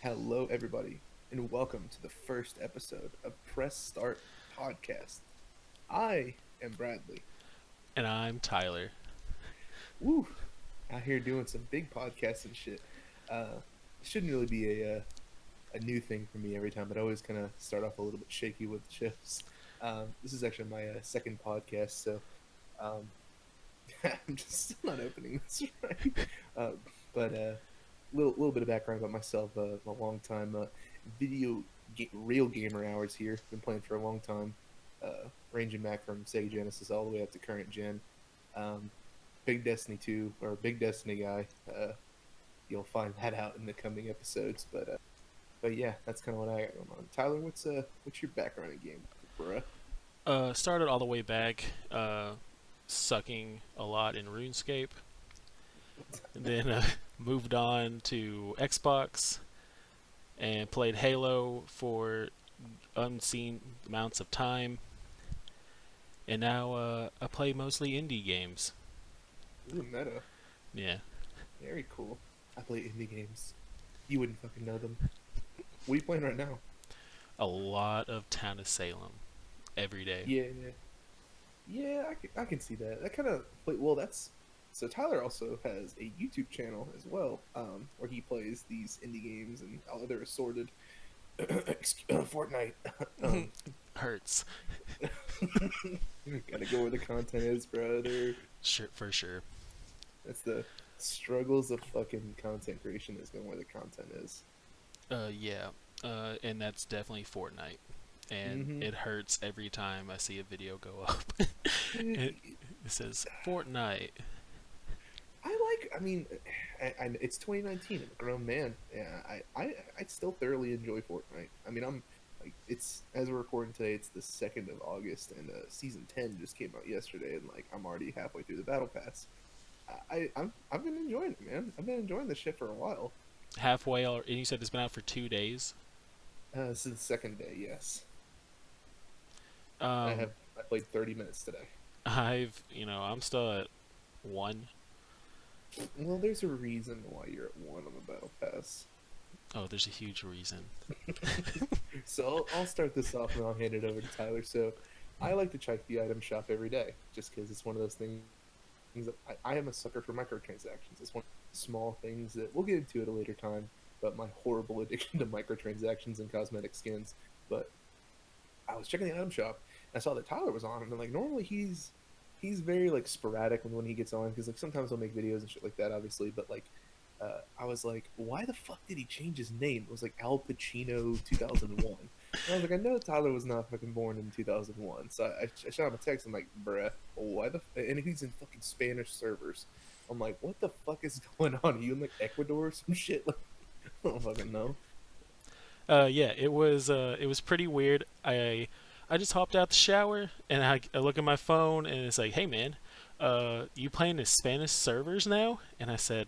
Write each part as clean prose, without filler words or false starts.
Hello, everybody, and welcome to the first episode of Press Start Podcast. I am Bradley. And I'm Tyler. Woo! Out here doing some big podcasts and shit. Shouldn't really be a new thing for me every time, but I always kind of start off a little bit shaky with shows. This is actually my second podcast, so um, I'm just still not opening this right. Uh, but little bit of background about myself. I'm a long time real gamer hours here. Been playing for a long time, ranging back from Sega Genesis all the way up to current gen. Um, Big Destiny 2 or Big Destiny guy. You'll find that out in the coming episodes. But yeah, that's kind of what I got going on. Tyler, what's your background in game, bruh? Started all the way back, sucking a lot in RuneScape. And then moved on to Xbox and played Halo for unseen amounts of time. And now I play mostly indie games. Ooh, meta. Yeah. Very cool. I play indie games. You wouldn't fucking know them. What are you playing right now? A lot of Town of Salem every day. Yeah, yeah, I can see that. That kind of well. That's so. Tyler also has a YouTube channel as well, where he plays these indie games and other assorted Fortnite. um, Hurts. Gotta go where the content is, brother. Sure, for sure. That's the struggles of fucking content creation is going where the content is. Yeah. And that's definitely Fortnite. And Mm-hmm. it hurts every time I see a video go up. it, it says Fortnite. I mean, it's 2019. I'm a grown man. Yeah, I still thoroughly enjoy Fortnite. I mean, I'm like, it's as we're recording today, it's the 2nd of August, and season 10 just came out yesterday, and like I'm already halfway through the battle pass. I've been enjoying it, man. I've been enjoying this shit for a while. Halfway, and you said it's been out for 2 days. This is the second day, yes. Um, I played 30 minutes today. I'm still at 1. Well, there's a reason why you're at 1 on the battle pass. Oh, there's a huge reason. So I'll start this off and I'll hand it over to Tyler. So I like to check the item shop every day just because it's one of those things that I am a sucker for microtransactions. It's one of the small things that we'll get into at a later time, but my horrible addiction to microtransactions and cosmetic skins. But I was checking the item shop and I saw that Tyler was on, and like normally he's very like sporadic when he gets on because like sometimes he'll make videos and shit like that, obviously. But like I was like, why the fuck did he change his name? It was like Al Pacino 2001. And I was like, I know Tyler was not fucking born in 2001. So I shot him a text. I'm like, bruh, why the? And he's in fucking Spanish servers. I'm like, what the fuck is going on? Are you in like Ecuador or some shit? Like, I don't fucking know. Yeah, it was pretty weird. I just hopped out the shower and I look at my phone and it's like, hey man, you playing in Spanish servers now? And I said,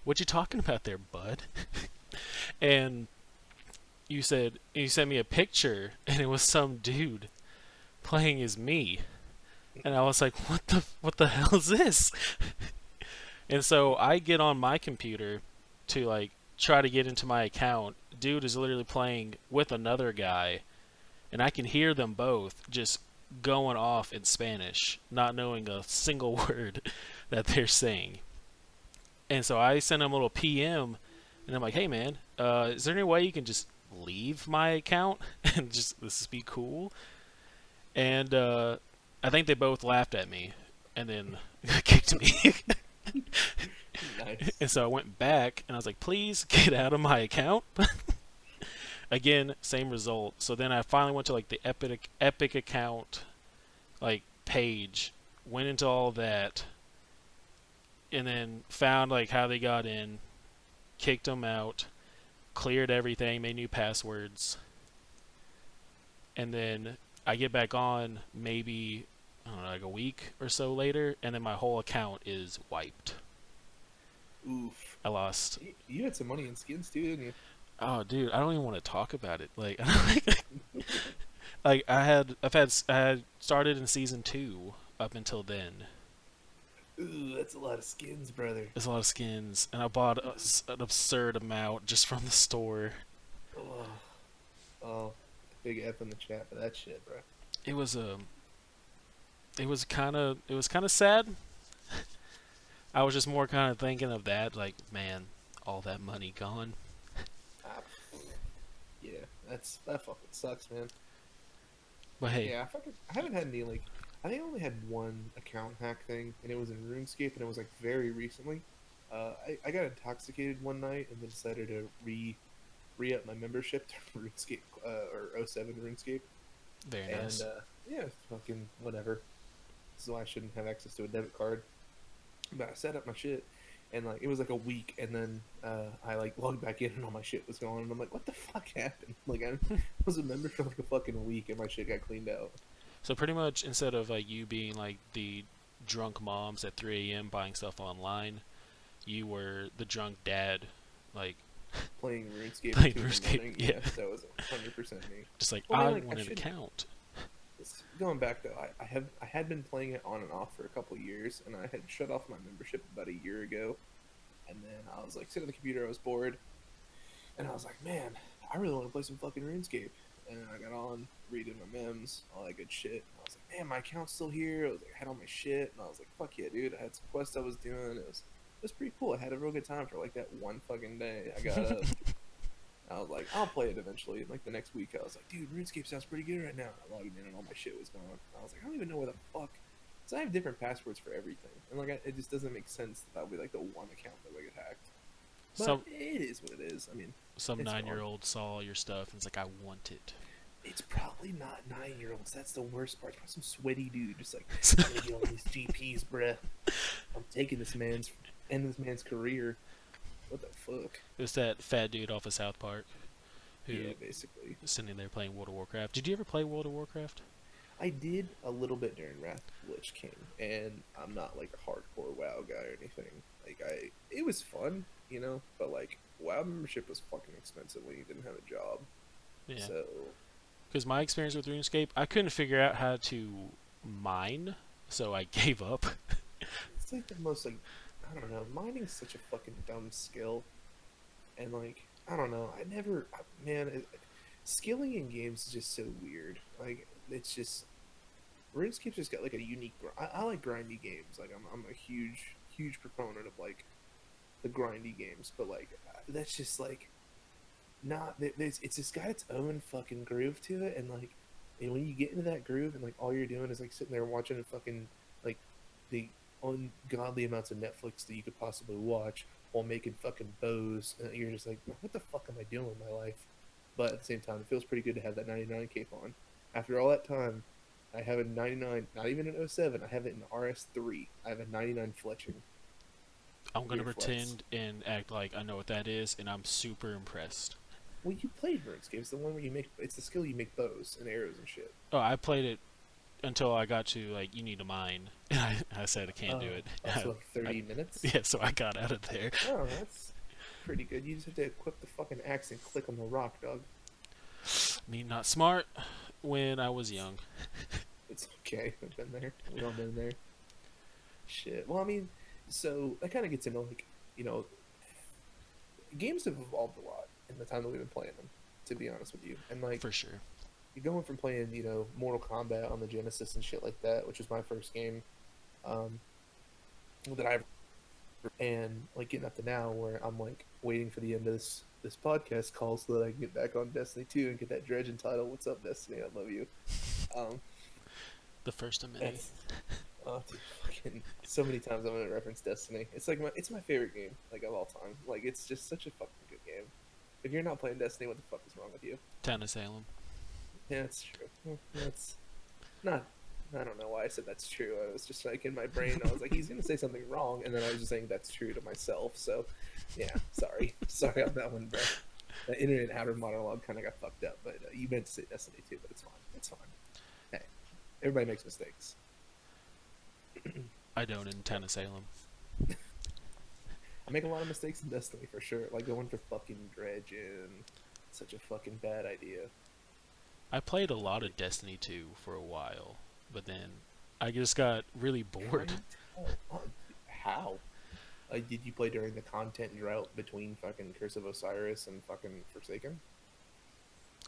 what you talking about there, bud? And you sent me a picture and it was some dude playing as me. And I was like, what the hell is this? And so I get on my computer to like try to get into my account. Dude is literally playing with another guy, and I can hear them both just going off in Spanish, not knowing a single word that they're saying. And so I sent him a little PM, and I'm like, "Hey man, is there any way you can just leave my account and just this be cool?" And I think they both laughed at me, and then kicked me. Nice. And so I went back and I was like, please get out of my account. Again, same result. So then I finally went to like the Epic account like page, went into all that, and then found like how they got in, kicked them out, cleared everything, made new passwords, and then I get back on maybe I don't know, like a week or so later, and then my whole account is wiped. Oof. I lost. You had some money in skins too, didn't you? Oh, dude, I don't even want to talk about it. Like, like I had started in season 2 up until then. Ooh, that's a lot of skins, brother. There's a lot of skins, and I bought an absurd amount just from the store. Oh, big F in the chat for that shit, bro. It was it was kind of sad. I was just more kind of thinking of that, like, man, all that money gone. Ah, yeah, that fucking sucks, man. But hey, Yeah, I haven't had any like I think I only had one account hack thing, and it was in RuneScape, and it was like very recently. I got intoxicated one night and then decided to re up my membership to RuneScape or '07 RuneScape, very and nice. yeah, fucking whatever. This is why I shouldn't have access to a debit card. But I set up my shit, and like it was like a week, and then I like logged back in, and all my shit was gone, and I'm like, what the fuck happened? Like I was a member for like a fucking week, and my shit got cleaned out. So pretty much instead of like you being like the drunk moms at 3 a.m. buying stuff online, you were the drunk dad, like Playing RuneScape at playing 2 in the RuneScape. morning. Yeah, Yeah, that was 100% me. just like Well, I I mean, like I want an should. account. Going back though, I had been playing it on and off for a couple years, and I had shut off my membership about a year ago. And then I was like sitting at the computer, I was bored, and I was like, man, I really want to play some fucking RuneScape. And then I got on reading my memes, all that good shit. And I was like, man, my account's still here. I was like, I had all my shit, and I was like, fuck yeah, dude. I had some quests I was doing. It was pretty cool. I had a real good time for like that one fucking day. I got up. I was like, I'll play it eventually. And like the next week, I was like, dude, RuneScape sounds pretty good right now. I logged in and all my shit was gone. I was like, I don't even know where the fuck. So I have different passwords for everything, and like it just doesn't make sense that would be like the one account that would get hacked. But Some it is what it is. I mean, some it's 9 year gone. old saw your stuff and it's like I want it. It's probably not 9 year olds. That's the worst part. It's probably some sweaty dude just like, I'm gonna get all these GPs, bruh. I'm taking this man's career. What the fuck? It was that fat dude off of South Park Yeah, who basically. was sitting there playing World of Warcraft. Did you ever play World of Warcraft? I did a little bit during Wrath of the Lich King, and I'm not like a hardcore WoW guy or anything. Like it was fun, you know, but like WoW membership was fucking expensive when you didn't have a job. Yeah. So Because my experience with RuneScape, I couldn't figure out how to mine, so I gave up. it's like the most like I don't know. Mining's such a fucking dumb skill, and like I don't know. Man, skilling in games is just so weird. Like it's just RuneScape's just got like a unique. I like grindy games. Like I'm a huge proponent of like the grindy games, but like that's just like not. It's just got its own fucking groove to it, and like, and when you get into that groove, and like all you're doing is like sitting there watching a fucking like the ungodly amounts of Netflix that you could possibly watch while making fucking bows, and you're just like, what the fuck am I doing with my life? But at the same time, it feels pretty good to have that 99 cape on. After all that time, I have a 99, not even an '07. I have it in RS3. I have a 99 fletching I'm gonna rear flets. pretend and act like I know what that is, and I'm super impressed. Well, you played RuneScape. It's the one where you make, it's the skill you make bows and arrows and shit. Oh, I played it until I got to like you need a mine, and I said I can't do Oh, it. also like I, 30 minutes? yeah, so I got out of there. Oh, that's pretty good. You just have to equip the fucking axe and click on the rock, dog. Me not smart when I was young. It's okay. I've been there. We all been there. Shit. Well, I mean, so that kind of gets into like, you know, games have evolved a lot in the time that we've been playing them, to be honest with you. And like, For sure. you're going from playing, you know, Mortal Kombat on the Genesis and shit like that, which was my first game, um, that I and like getting up to now where I'm like waiting for the end of this podcast call so that I can get back on Destiny 2 and get that dredging title. What's up, Destiny? I love you. Um, The first of many. that's dude, fucking so many times I'm gonna reference Destiny. It's like it's my favorite game like of all time. Like it's just such a fucking good game. If you're not playing Destiny, what the fuck is wrong with you? Town of Salem. Yeah, that's true. That's not. I don't know why I said that's true. I was just like in my brain. I was like, he's gonna say something wrong, and then I was just saying that's true to myself. So, yeah, sorry, sorry on that one, bro. The internet outer monologue kind of got fucked up, but you meant to say Destiny too, but it's fine. It's fine. Hey, everybody makes mistakes. I don't in Town of Salem. I make a lot of mistakes in Destiny for sure. Like going for fucking dredging, such a fucking bad idea. I played a lot of Destiny 2 for a while, but then I just got really bored. Kind how? Did you play during the content drought between fucking Curse of Osiris and fucking Forsaken?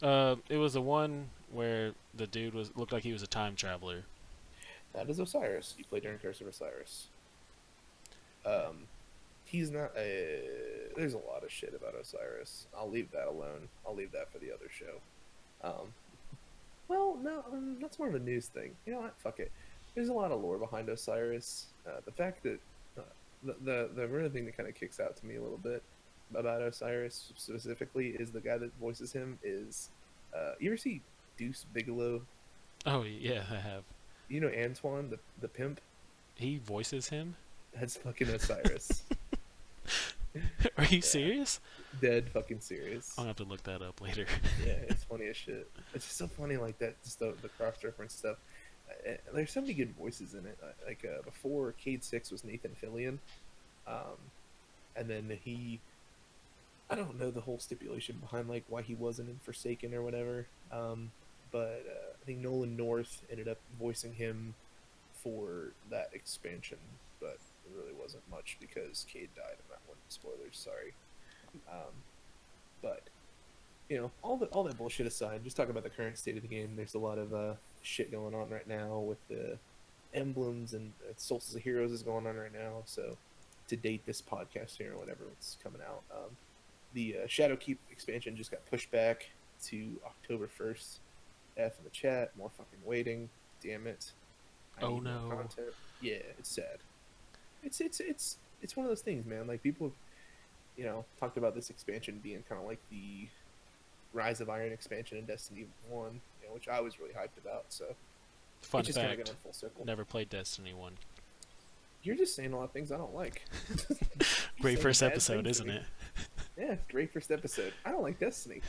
It was the one where the dude was looked like he was a time traveler. That is Osiris. You play during Curse of Osiris. Um, he's not a. There's a lot of shit about Osiris. I'll leave that alone. I'll leave that for the other show. Um, well, no, that's more of a news thing. You know what? Fuck it. There's a lot of lore behind Osiris. The fact that the real thing that kind of kicks out to me a little bit about Osiris specifically is the guy that voices him is. You ever see Deuce Bigelow? Oh yeah, I have. You know Antoine, the pimp. He voices him. That's fucking Osiris. Are you Yeah, serious? dead fucking I'll serious. have to look that up later. Yeah, it's funny as shit. It's just so funny like that. Just the cross reference stuff. There's so many good voices in it. Before Cade Six was Nathan Fillion, um, and then I don't know the whole stipulation behind like why he wasn't in Forsaken or whatever. But I think Nolan North ended up voicing him for that expansion, but it really wasn't much because Cade died in that one. Spoilers, sorry. Um, but all that bullshit aside, just talking about the current state of the game. There's a lot of shit going on right now with the emblems and Solstice of Heroes is going on right now. So to date this podcast here or whatever it's coming out, the Shadowkeep expansion just got pushed back to October 1st. F in the chat, more fucking waiting. Damn it. I Oh need more no. content. Yeah, it's sad. It's one of those things, man. Like people have, talked about this expansion being kind of like the Rise of Iron expansion in Destiny 1, which I was really hyped about. So Fun it's just kind of fact: going full circle. never played Destiny 1. You're just saying a lot of things I don't like. You're Great saying first bad episode, things to isn't me. it? Yeah, great first episode. I don't like Destiny.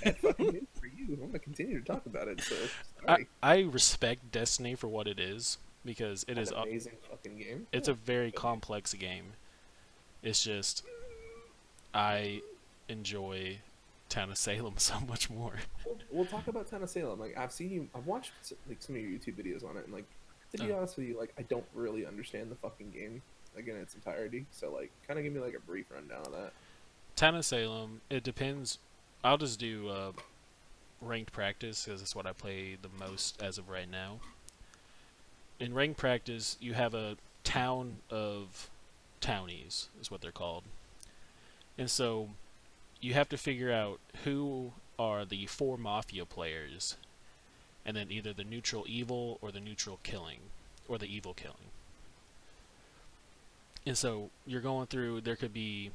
Bad fucking news for you. I'm gonna continue to talk about it. So sorry. I respect Destiny for what it is because it An is amazing fucking game. it's Yeah, a very but dude, complex game. It's just I enjoy Town of Salem so much more. we'll talk about Town of Salem. Like I've watched like some of your YouTube videos on it, and like to be Oh, honest with you, like I don't really understand the fucking game like in its entirety. So like, kind of give me like a brief rundown of that. Town of Salem. It depends. I'll just do ranked practice because it's what I play the most as of right now. In ranked practice, you have a town of townies, is what they're called, and so you have to figure out who are the four mafia players, and then either the neutral evil or the neutral killing, or the evil killing. And so you're going through. There could be,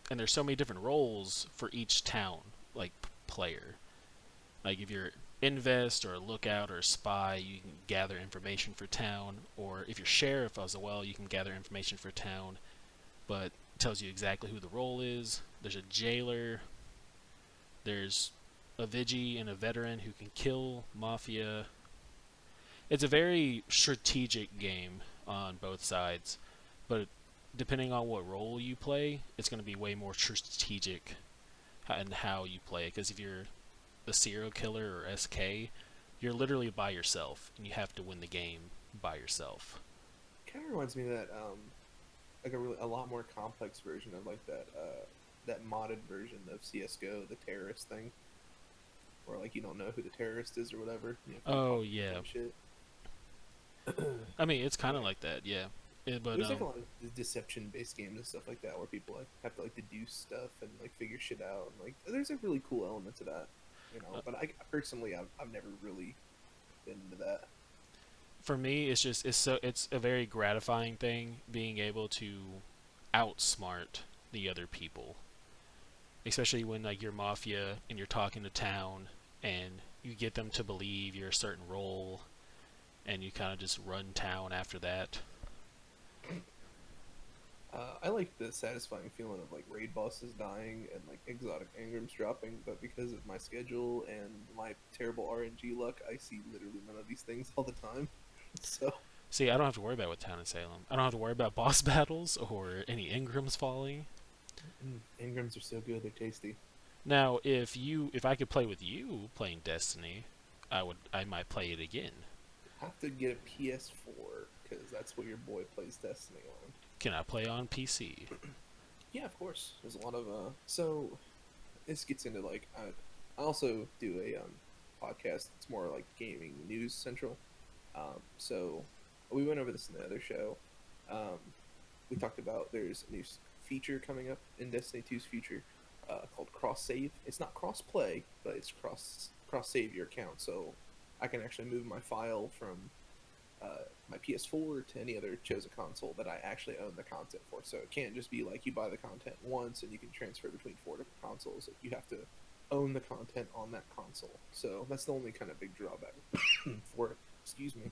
and there's so many different roles for each town, like player. Like if you're invest or a lookout or a spy, you can gather information for town. Or if you're sheriff as well, you can gather information for town, but it tells you exactly who the role is. There's a jailer. There's a vigi and a veteran who can kill mafia. It's a very strategic game on both sides, but depending on what role you play, it's going to be way more strategic in how you play it. Because if you're a serial killer or SK, you're literally by yourself, and you have to win the game by yourself. Kind of reminds me of that like a lot more complex version of like that modded version of CS:GO, the terrorist thing, where like you don't know who the terrorist is or whatever. You have to Oh talk to people yeah, and shit. I mean it's kind of Yeah. like that, yeah. But There's like a lot of deception-based games and stuff like that where people like have to like deduce stuff and like figure shit out. And like, there's a really cool element to that, uh, But I personally, I've never really been into that. for me, it's a very gratifying thing being able to outsmart the other people, especially when like you're mafia and you're talking to town and you get them to believe you're a certain role and you kind of just run town after that. I like the satisfying feeling of like raid bosses dying and like exotic engrams dropping, but because of my schedule and my terrible RNG luck, I see literally none of these things all the time. So See, I don't have to worry about with Town and Salem. I don't have to worry about boss battles or any Ingrams falling. engrams are so good; they're tasty. Now, if I could play with you playing Destiny, I might play it again. Have to get a PS4 because that's what your boy plays Destiny on. Can I play on PC? Yeah, of course. There's a lot of so this gets into like I also do a podcast. It's more like gaming news central. So we went over this in the other show. Um, we talked about there's a new feature coming up in Destiny 2's future called cross save. It's not cross play, but it's cross save your account. So I can actually move my file from my PS4 to any other chosen console that I actually own the content for. So it can't just be like you buy the content once and you can transfer between four different consoles. Like you have to own the content on that console. So that's the only kind of big drawback for it. Excuse me.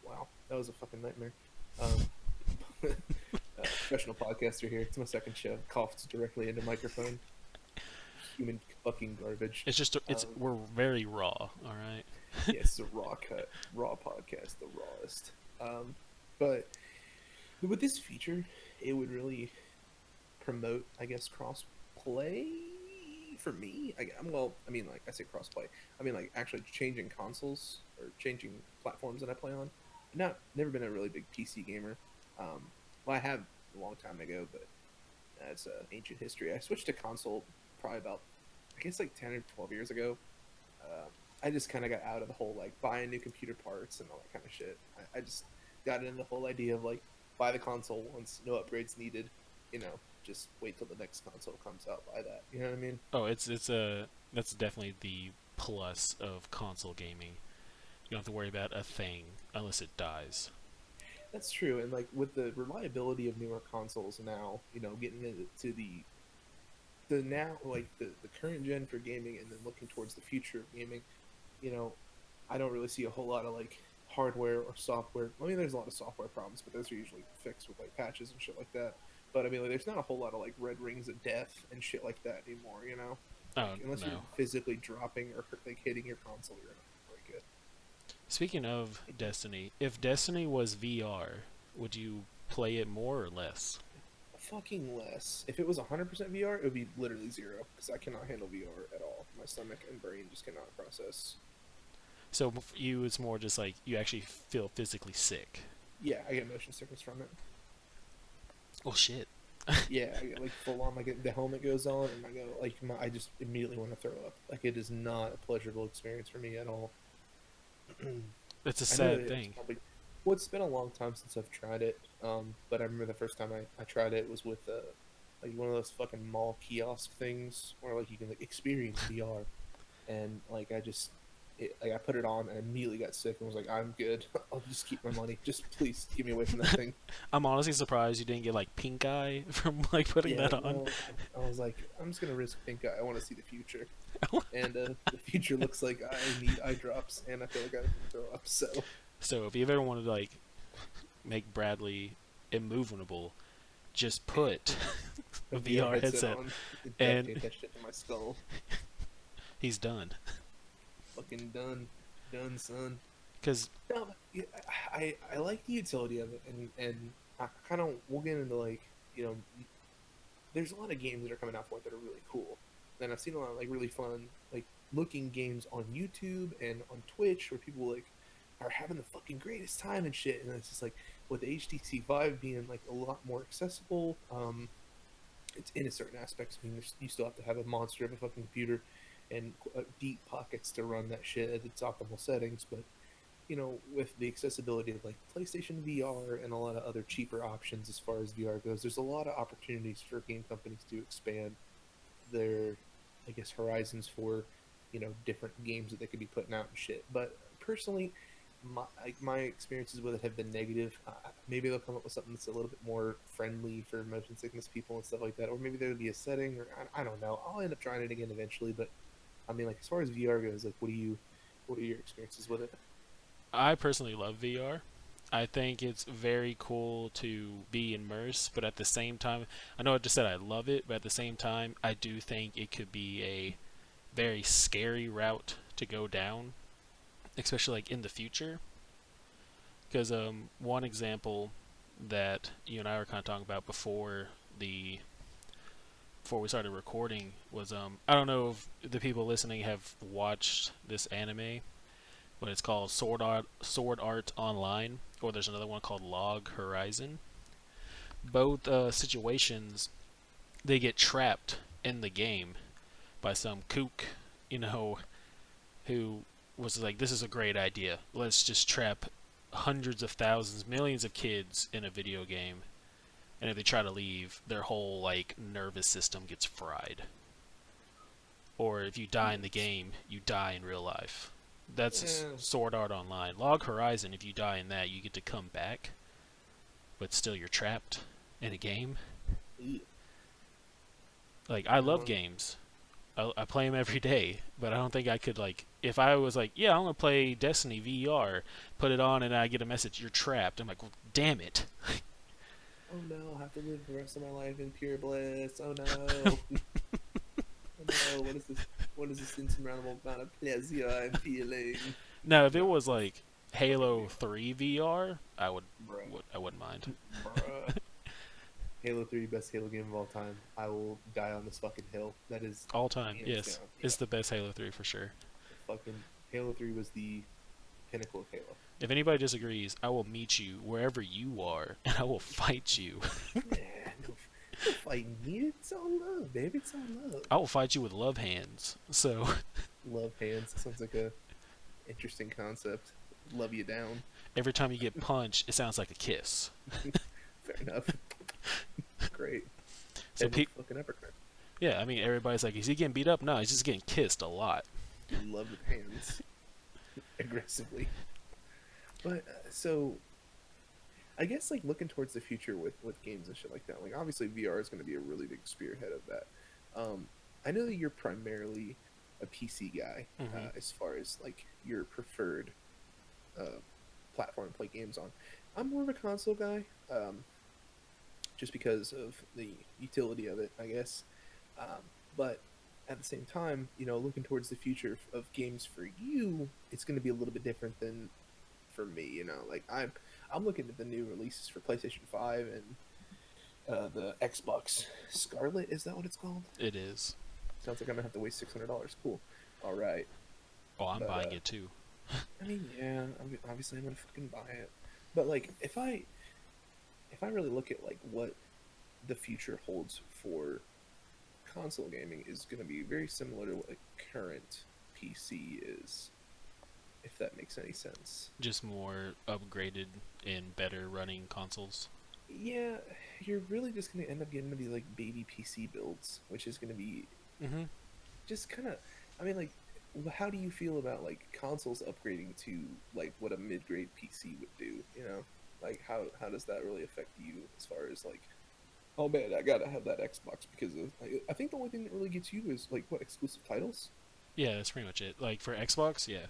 Wow, that was a fucking nightmare. Um, professional podcaster here. It's my second show. Coughed directly into microphone. Human fucking garbage. It's we're very raw. All right. Yes, yeah, a raw cut, raw podcast, the rawest. But with this feature, it would really promote, I guess, cross play for me. Well, I mean, like I say cross play. I mean, like actually changing consoles or changing platforms that I play on. Never been a really big PC gamer. Well, I have a long time ago, but that's ancient history. I switched to console probably about, I guess, like 10 or 12 years ago. I just kind of got out of the whole like buying new computer parts and all that kind of shit. I just got into the whole idea of like buy the console once, no upgrades needed. You know, just wait till the next console comes out. Buy that. You know what I mean? Oh, it's a that's definitely the plus of console gaming. You don't have to worry about a thing unless it dies. That's true. And like with the reliability of newer consoles now, you know, getting into the now like the current gen for gaming and then looking towards the future of gaming, you know, I don't really see a whole lot of like hardware or software. I mean, there's a lot of software problems, but those are usually fixed with like patches and shit like that. But I mean, like, there's not a whole lot of like red rings of death and shit like that anymore. You know, Oh like unless you're no. physically dropping or like hitting your console, you're not gonna break it. Speaking of Destiny, if Destiny was VR, would you play it more or less? Fucking less. If it was 100% VR, it would be literally zero because I cannot handle VR at all. My stomach and brain just cannot process. So for you, it's more just like you actually feel physically sick. Yeah, I get motion sickness from it. Oh shit. Yeah, I get like full on. Like the helmet goes on, and I go like I just immediately want to throw up. Like it is not a pleasurable experience for me at all. That's a I know sad that it's thing. probably well, it's been a long time since I've tried it. But I remember the first time I tried it was with like one of those fucking mall kiosk things where like you can like experience VR, and like like I put it on and immediately got sick and was like, I'm good. I'll just keep my money. Just please get me away from that thing. I'm honestly surprised you didn't get like pink eye from like putting Yeah, that on. no, I was like, I'm just gonna risk pink eye. I want to see the future, and the future looks like I need eye drops, and I feel like I throw up. So So if you ever wanted to like make Bradley immovable, just put a VR headset on, and duct that shit to my skull. he's done. Fucking done, done, son. Because No, yeah, I like the utility of it, and I kind of we'll get into like you know, there's a lot of games that are coming out for it that are really cool, and I've seen a lot of like really fun like looking games on YouTube and on Twitch where people like are having the fucking greatest time and shit, and it's just like with the HTC Vive being like a lot more accessible. It's in a certain aspects. I mean, you still have to have a monster of a fucking computer and deep pockets to run that shit at its optimal settings, but you know, with the accessibility of like PlayStation VR and a lot of other cheaper options as far as VR goes, there's a lot of opportunities for game companies to expand their, I guess, horizons for, you know, different games that they could be putting out and shit. But personally, my experiences with it have been negative. Maybe they'll come up with something that's a little bit more friendly for motion sickness people and stuff like that, or maybe there'll be a setting, or I don't know. I'll end up trying it again eventually, but I mean, like as far as VR goes, like, what are your experiences with it? I personally love VR. I think it's very cool to be immersed, but at the same time, I know I just said I love it, but at the same time, I do think it could be a very scary route to go down, especially like in the future. Because one example that you and I were kind of talking about the before we started recording was I don't know if the people listening have watched this anime, but it's called Sword Art Online, or there's another one called Log Horizon. Both situations, they get trapped in the game by some kook, you know, who was like, "This is a great idea. Let's just trap hundreds of thousands, millions of kids in a video game, and if they try to leave, their whole like nervous system gets fried. Or if you die in the Yes. game, you die in real life." That's Eh, Sword Art Online. Log Horizon, if you die in that, you get to come back, but still you're trapped in a game. ugh. Like, I love Um, games. I play them every day, but I don't think I could, like, if I was like, yeah, I'm gonna play Destiny VR, put it on, and I get a message, you're trapped. I'm like, well, damn it. oh no, I have to live the rest of my life in pure bliss. Oh no. Oh no, what is this? What is this insurmountable amount of pleasure I'm feeling? Now, if it No, was like fucking Halo VR, 3 VR, bruh, I wouldn't mind. bruh. Halo 3, best Halo game of all time. I will die on this fucking hill. That is All time, hands yes, down. it's Yeah, the best Halo 3 for sure. fucking Halo 3 was the pinnacle of Halo. If anybody disagrees, I will meet you wherever you are, and I will fight you. Yeah, no fighting me. It's all love, baby. It's all love. I will fight you with love hands. So Love hands. Sounds like a interesting concept. Love you down. every time you get punched, it sounds like a kiss. Fair enough. Great. So Heavy fucking uppercut. yeah, I mean everybody's like, is he getting beat up? No, he's just getting kissed a lot. Love with hands aggressively. But so I guess like looking towards the future with games and shit like that. Like obviously VR is going to be a really big spearhead of that. I know that you're primarily a PC guy Hmm. as far as like your preferred uh, platform to play games on. I'm more of a console guy, just because of the utility of it, I guess. But at the same time, looking towards the future of games for you, it's going to be a little bit different than for me. Like I'm looking at the new releases for PlayStation 5 and the Xbox Scarlet. Is that what it's called? It is. Sounds like I'm gonna have to waste $600. Cool. All right. Oh, I'm But buying it too. I mean, yeah, obviously I'm gonna fucking buy it. But like, if I really look at like what the future holds for console gaming is going to be very similar to what a current PC is, if that makes any sense. Just more upgraded and better running consoles. Yeah, you're really just going to end up getting these like baby PC builds, which is going to be Hmm. just kind of, I mean, like, how do you feel about like consoles upgrading to like what a mid-grade PC would do? Like how does that really affect you as far as like, oh man, I gotta have that Xbox because of, I think the only thing that really gets you is like what exclusive titles. Yeah, that's pretty much it. Like for Xbox, yeah.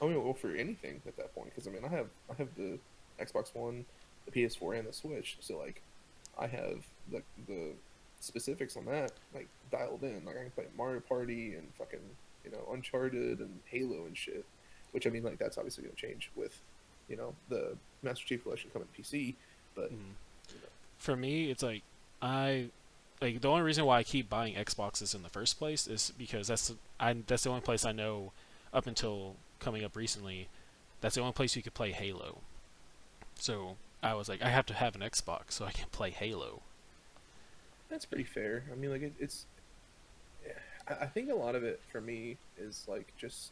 I mean, well, for anything at that point, because I mean, I have the Xbox One, the PS4, and the Switch. So like, I have the specifics on that like dialed in. Like I can play Mario Party and fucking Uncharted and Halo and shit. Which I mean, like that's obviously gonna change with the Master Chief Collection coming to PC. But Mm. you know, For me, it's like I like the only reason why I keep buying Xboxes in the first place is because that's the only place I know up until coming up recently. That's the only place you could play Halo. So I was like, I have to have an Xbox so I can play Halo. that's pretty fair. I mean, like it's. I think a lot of it for me is like just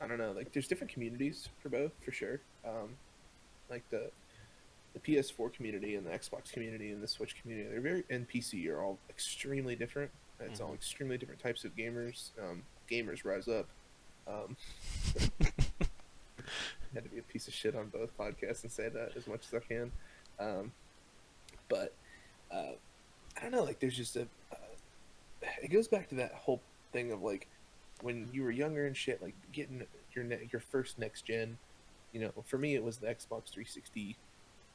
I don't know. Like there's different communities for both for sure. Like the PS4 community and the Xbox community and the Switch community, they're very and PC are all extremely different. It's all Hmm. extremely different types of gamers. Gamers rise up. Um, had to be a piece of shit on both podcasts and say that as much as I can. Um, but uh, I don't know. Like there's just it goes back to that whole thing of like when you were younger and shit, like getting your first next gen. For me, it was the Xbox 360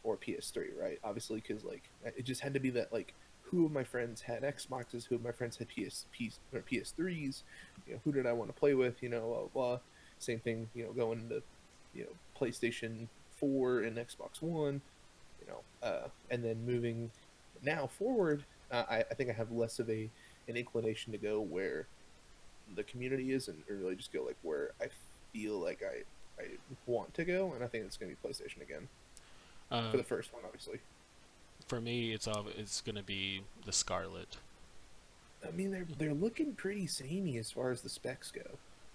or PS3, right? Obviously, because like it just had to be that like who of my friends had Xboxes, who of my friends had or PS3s, who did I want to play with, blah, blah, blah. Same thing, going into PlayStation 4 and Xbox One, and then moving now forward, I think I have less of an inclination to go where the community is and really just go like where I feel like I want to go, and I think it's going to be PlayStation again for Uh, the first one, obviously. for me, it's gonna be the Scarlet. I mean, they're looking pretty samey as far as the specs go.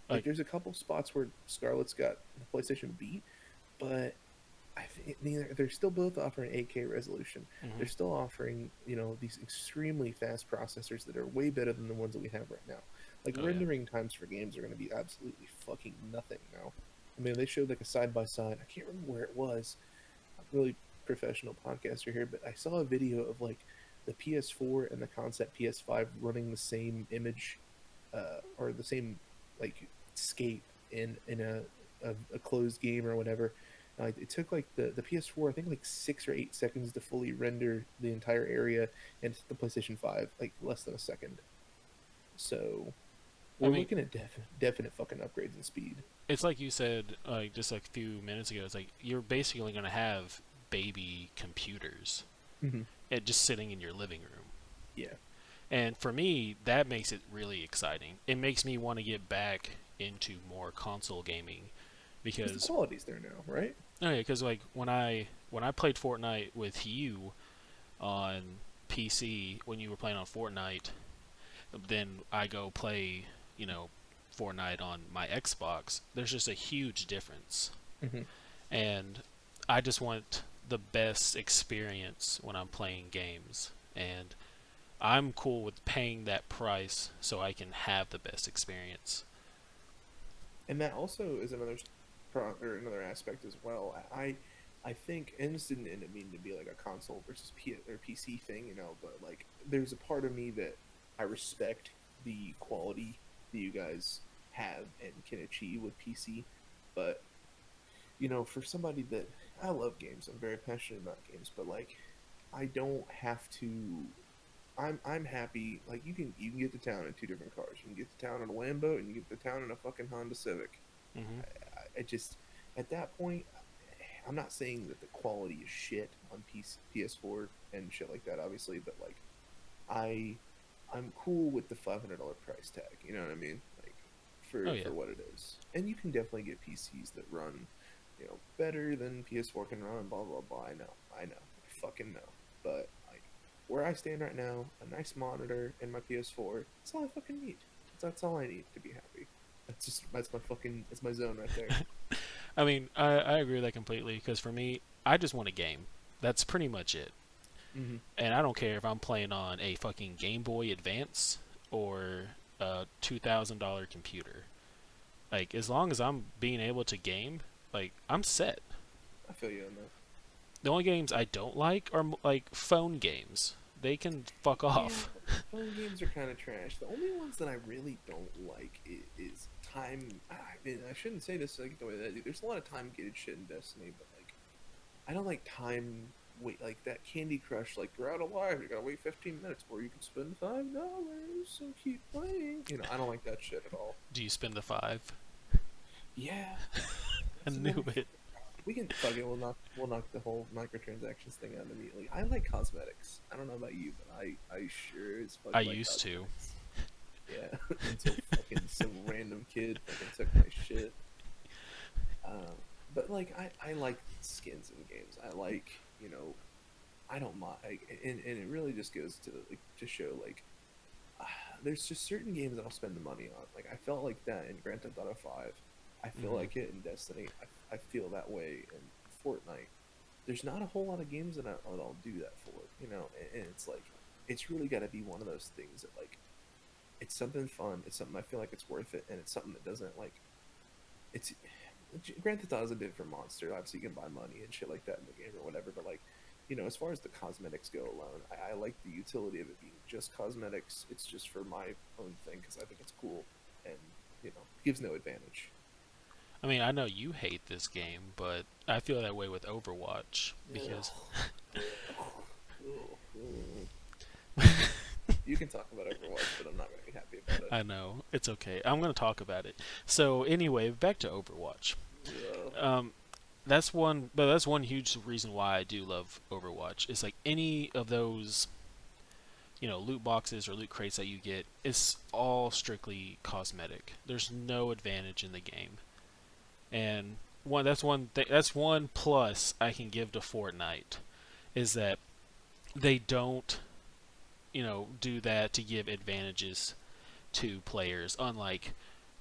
Like, Like, there's a couple spots where Scarlett's got the PlayStation beat, but I mean, they're still both offering 8K resolution. mhm. They're still offering, these extremely fast processors that are way better than the ones that we have right now. Like, Oh yeah. rendering times for games are going to be absolutely fucking nothing now. I mean, they showed like a side by side. I can't remember where it was. I'm really professional podcaster here, but I saw a video of like the PS4 and the concept PS5 running the same image, or the same like scape in a closed game or whatever. Like it took like the PS4, I think like 6 or 8 seconds to fully render the entire area, and the PlayStation 5 like less than a second. So I we're mean, looking at definite fucking upgrades in speed. it's like you said, like just like a few minutes ago. It's like you're basically gonna have baby computers Hmm. just sitting in your living room. Yeah, And for me, that makes it really exciting. It makes me want to get back into more console gaming because the because quality's there now, right? oh yeah, because like when I played Fortnite with you on PC when you were playing on Fortnite, then I go play, you know, Fortnite on my Xbox. There's just a huge difference. Hmm. And I just want the best experience when I'm playing games. And I'm cool with paying that price so I can have the best experience. And that also is or another aspect as well. I think, and this didn't end up meaning to be like a console versus or PC thing, but like there's a part of me that I respect the quality that you guys have and can achieve with PC, but for somebody that I love games, I'm very passionate about games, but like I don't have to. I'm happy. Like you can get to town in two different cars. You can get to town in a Lambo, and you get to town in a fucking Honda Civic. Hmm. I just at that point, I'm not saying that the quality is shit on PC, PS4 and shit like that, obviously, but like I I'm cool with the $500 price tag. You know what I mean? Like Oh for yeah. what it is, and you can definitely get PCs that run, better than PS4 can run. Blah blah blah. I know, I fucking know. But like where I stand right now, a nice monitor and my PS4. That's all I fucking need. That's all I need to be happy. That's my zone right there. I mean, I agree with that completely because for me, I just want a game. That's pretty much it. Hmm. And I don't care if I'm playing on a fucking Game Boy Advance or a $2,000 computer. Like, as long as I'm being able to game, like, I'm set. I feel you on that. The only games I don't like are like phone games. They can fuck Yeah, off. phone games are kind of trash. The only ones that I really don't like is time. I mean, I shouldn't say this like the way that I do. There's a lot of time gated shit in Destiny, but like, I don't like time. Wait, like that Candy Crush, like you're out of life, you gotta wait 15 minutes, or you can spend $5 and keep playing. I don't like that shit at all. Do you spend the five? Yeah, I that's a knew it. motherfucker. We can fuck it. We'll knock the whole microtransactions thing out immediately. I like cosmetics. I don't know about you, but I sure as fuck I like used to. cosmetics. Yeah, until fucking some random kid fucking took my shit. Um, but like I like skins in games. I like I don't mind, and it really just goes to like to show like uh, there's just certain games that I'll spend the money on. Like I felt like that in Grand Theft Auto 5. I feel Hmm. like it in Destiny. I feel that way in Fortnite. There's not a whole lot of games that I'll do that for, and it's like it's really got to be one of those things that like it's something fun. It's something I feel like it's worth it, and it's something that doesn't like it's. Grand Theft Auto is a different monster. Obviously, you can buy money and shit like that in the game or whatever. But like, as far as the cosmetics go alone, I like the utility of it being just cosmetics. It's just for my own thing because I think it's cool and gives no advantage. I mean, I know you hate this game, but I feel that way with Overwatch because Ugh. Ugh. Ugh. You can talk about Overwatch, but I'm not going to be happy about it. I know it's okay. I'm gonna talk about it. So anyway, back to Overwatch. Ugh. Um, that's one huge reason why I do love Overwatch. It's like any of those, loot boxes or loot crates that you get, it's all strictly cosmetic. There's no advantage in the game, and that's one plus I can give to Fortnite is that they don't do that to give advantages to players, unlike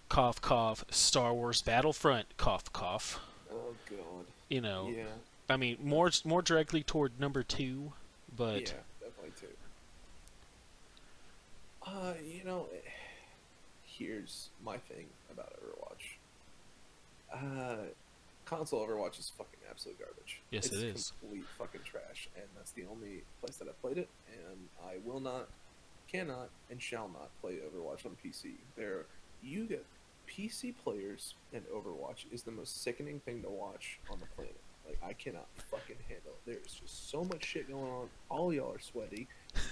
cough cough Star Wars Battlefront cough cough. Oh god. You know, Yeah. I mean Uh, more directly toward number two, but yeah, definitely too. Here's my thing about Overwatch. Uh, Console Overwatch is fucking absolute garbage. yes, it It's is. complete fucking trash, and that's the only place that I've played it. And I will not, cannot, and shall not play Overwatch on PC. You get PC players, and Overwatch is the most sickening thing to watch on the planet. Like I cannot fucking handle it. There's just so much shit going on. All y'all are sweaty.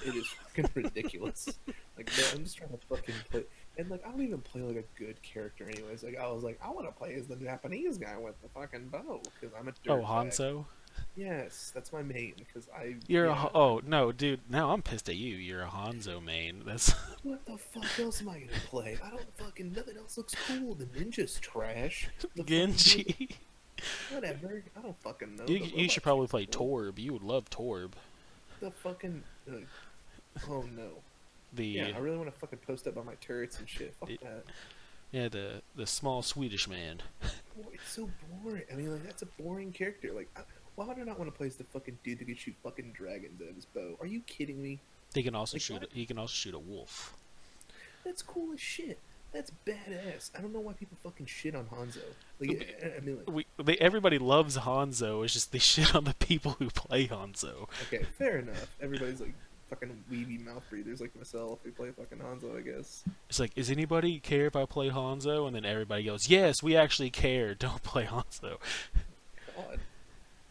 It is fucking ridiculous. Like man, I'm just trying to fucking play. And like I don't even play like a good character anyways. Like I was like I want to play as the Japanese guy with the fucking bow because I'm a Oh, dirtbag. Hanzo. Yes, that's my main because I You're a yeah. oh no, dude. Now I'm pissed at you. You're a Hanzo main. That's What the fuck else am I gonna play? I don't fucking nothing else looks cool. The ninja's trash. The fucking Genji. whatever. I don't fucking know. The You should robot probably chick's play cool. Torb. You would love Torb. The fucking oh no. Yeah, The I really want to fucking post up on my turrets and shit. Fuck it, that. yeah, the small Swedish man. Well, it's so boring. I mean, like that's a boring character. Why would I not want to play as the fucking dude that can shoot fucking dragons out of his bow? Are you kidding me? He can also Like, shoot. what? He can also shoot a wolf. That's cool as shit. That's badass. I don't know why people fucking shit on Hanzo. Like, I mean, like, Everybody loves Hanzo. It's just they shit on the people who play Hanzo. okay, fair enough. Everybody's like fucking weeby mouth breathers like myself who play fucking Hanzo, I guess. It's like, does anybody care if I play Hanzo? And then everybody goes, yes, we actually care. Don't play Hanzo. God,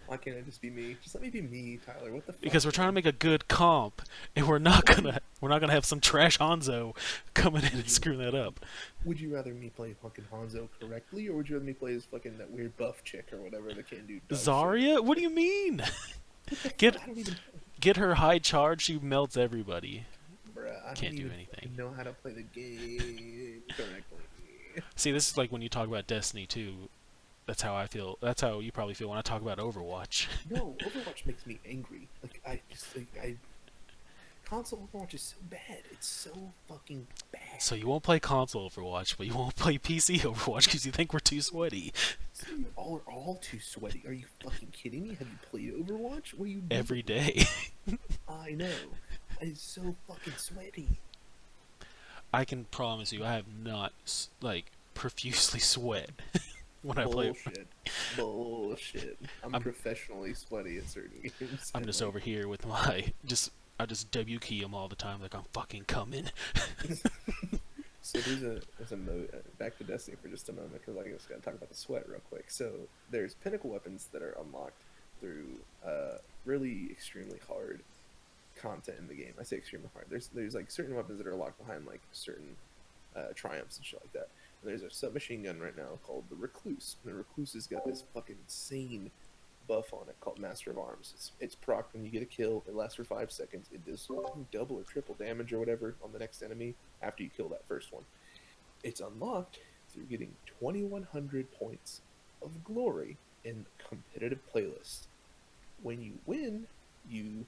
why can't it just be me? Just let me be me, Tyler. What the fuck? Because we're trying to Man? make a good comp, and we're not gonna have some trash Hanzo coming in and screwing that up. Would you rather me play fucking Hanzo correctly, or would you rather me play as fucking that weird buff chick or whatever that can't do dog shit? Zarya? What do you mean? What the Get fuck? I don't even, get her high charge. She melts everybody. bruh. I don't Can't do even anything. fucking know how to play the game correctly. See, this is like when you talk about Destiny 2. That's how I feel. That's how you probably feel when I talk about Overwatch. No, Overwatch makes me angry. Like I just like I console Overwatch is so bad. It's so fucking bad. So you won't play console Overwatch, but you won't play PC Overwatch because you think we're too sweaty. So you all too sweaty. Are you fucking kidding me? Have you played Overwatch? What are you doing? Every day. I know. It's so fucking sweaty. I can promise you, I have not like profusely sweat when I play. Bullshit. Bullshit. I'm I'm professionally sweaty at certain games. I'm and, just like, over here with my I just W key them all the time like I'm fucking coming. So there's a mode. Back to Destiny for just a moment because I just gotta talk about the sweat real quick. So there's pinnacle weapons that are unlocked through really extremely hard content in the game. I say extremely hard. There's like certain weapons that are locked behind like certain triumphs and shit like that. And there's a submachine gun right now called the Recluse. And the Recluse has got this fucking insane buff on it called Master of Arms. It's proc when you get a kill. It lasts for 5 seconds. It does double or triple damage or whatever on the next enemy after you kill that first one. It's unlocked through getting 2,100 points of glory in competitive playlists. When you win, you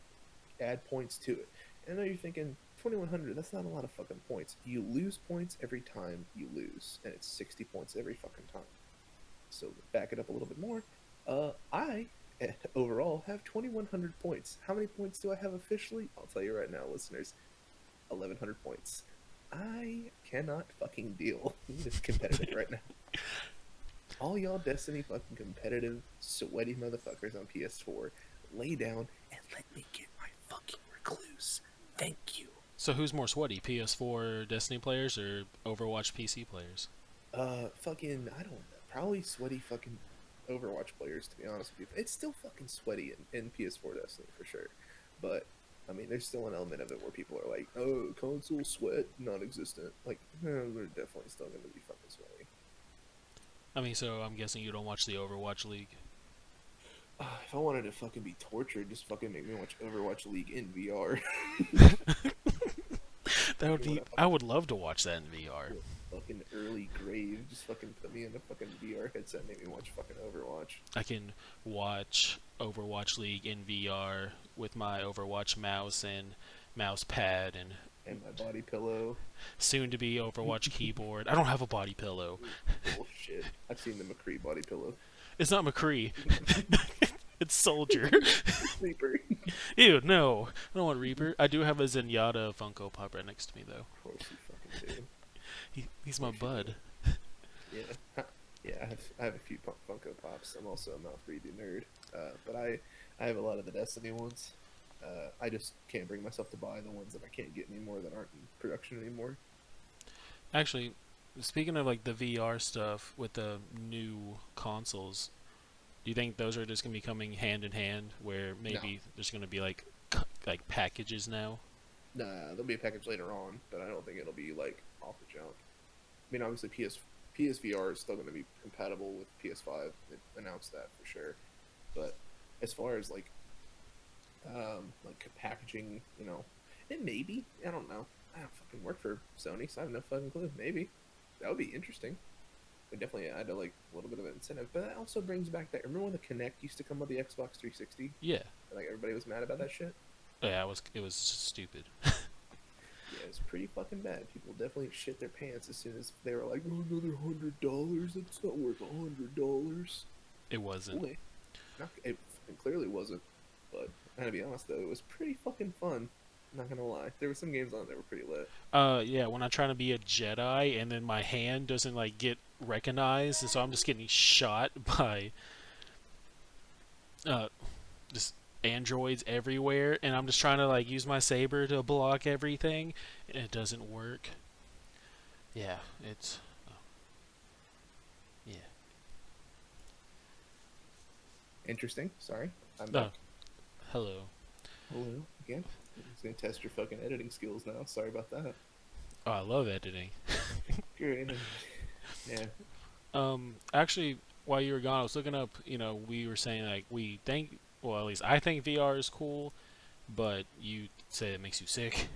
add points to it. And I know you're thinking, 2,100, that's not a lot of fucking points. You lose points every time you lose, and it's 60 points every fucking time. So back it up a little bit more. I overall have 2,100 points. How many points do I have officially? I'll tell you right now, listeners. 1,100 points. I cannot fucking deal with competitive right now. All y'all Destiny fucking competitive, sweaty motherfuckers on PS4, lay down and let me get my fucking Recluse. Thank you. So who's more sweaty, PS4 Destiny players or Overwatch PC players? Fucking, I don't know. Probably sweaty fucking Overwatch players, to be honest with you. It's still fucking sweaty in PS4 Destiny, for sure. But, I mean, there's still an element of it where people are like, oh, console sweat, non-existent. Like, they're definitely still going to be fucking sweaty. I mean, so I'm guessing you don't watch the Overwatch League. If I wanted to fucking be tortured, just fucking make me watch Overwatch League in VR. That would be. I would love to watch that in VR. Fucking early grave. Just fucking put me in a fucking VR headset and make me watch fucking Overwatch. I can watch Overwatch League in VR with my Overwatch mouse and mouse pad and and my body pillow. soon to be Overwatch keyboard. I don't have a body pillow. Bullshit. I've seen the McCree body pillow. It's not McCree. It's Soldier. Reaper. Ew, no. I don't want Reaper. I do have a Zenyatta Funko Pop right next to me, though. Of course you fucking do. He's my bud. Yeah. Yeah, I have a few Funko Pops. I'm also a mouth breathing nerd. But I have a lot of the Destiny ones. I just can't bring myself to buy the ones that I can't get anymore that aren't in production anymore. Actually, speaking of like the VR stuff with the new consoles, do you think those are just gonna be coming hand in hand, where maybe there's gonna be like packages now? Nah, there'll be a package later on, but I don't think it'll be like off the jump. I mean, obviously PSVR is still going to be compatible with PS5. They announced that for sure. But as far as like packaging, it may be. I don't know. I don't fucking work for Sony, so I have no fucking clue. Maybe that would be interesting. They definitely add like a little bit of incentive, but that also brings back that. Remember when the Kinect used to come with the Xbox 360? Yeah. Like everybody was mad about that shit. Yeah, it was just stupid. Yeah, it's pretty fucking bad. People definitely shit their pants as soon as they were like, "Oh, another $100? It's not worth $100." It wasn't. It clearly wasn't. But I gotta be honest though, it was pretty fucking fun. Not gonna lie, there were some games on it that were pretty lit. Yeah, when I'm trying to be a Jedi and then my hand doesn't like get recognized, and so I'm just getting shot by just androids everywhere, and I'm just trying to like use my saber to block everything, and it doesn't work. Yeah, it's yeah. Interesting. Sorry, I'm Oh, back. hello. Hello again. I'm just gonna test your fucking editing skills now. Sorry about that. Oh, I love editing. Good. Yeah. Actually, while you were gone, I was looking up. We were saying like we think, well, at least I think VR is cool, but you say it makes you sick.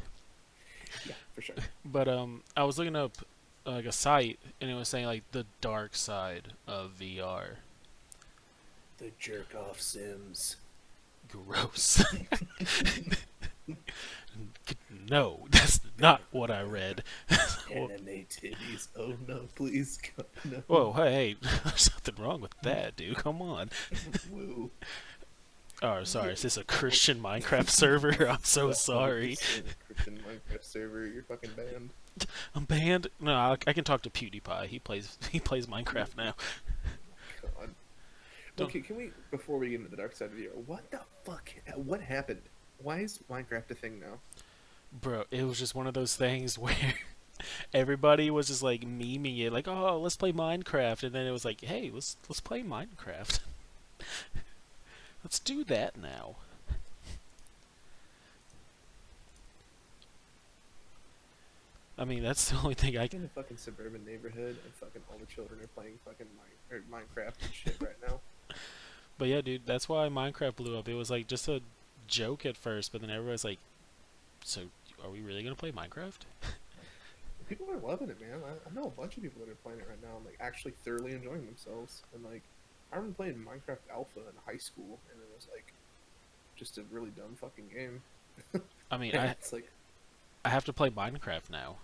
Yeah, for sure. But I was looking up like a site, and it was saying like the dark side of VR. The jerk off Sims. Gross. No, that's not what I read. Anime titties. Oh no, please, God, no. Whoa, hey, there's nothing wrong with that, dude. Come on. Woo. Oh, sorry. Is this a Christian Minecraft server? I'm so sorry. Christian Minecraft server, you're fucking banned. I'm banned. No, I can talk to PewDiePie. He plays Minecraft now. God. Okay, can we, before we get into the dark side of the year, what the fuck? What happened? Why is Minecraft a thing now? Bro, it was just one of those things where everybody was just like memeing it, like, "Oh, let's play Minecraft," and then it was like, "Hey, let's play Minecraft. Let's do that now." I mean, that's the only thing I In can. a fucking suburban neighborhood, and fucking all the children are playing fucking Minecraft and shit right now. But yeah, dude, that's why Minecraft blew up. It was like just a joke at first, but then everybody's like, "So, are we really gonna play Minecraft?" People are loving it, man. I know a bunch of people that are playing it right now and like actually thoroughly enjoying themselves. And like, I remember playing Minecraft Alpha in high school, and it was like just a really dumb fucking game. I mean, It's like, I have to play Minecraft now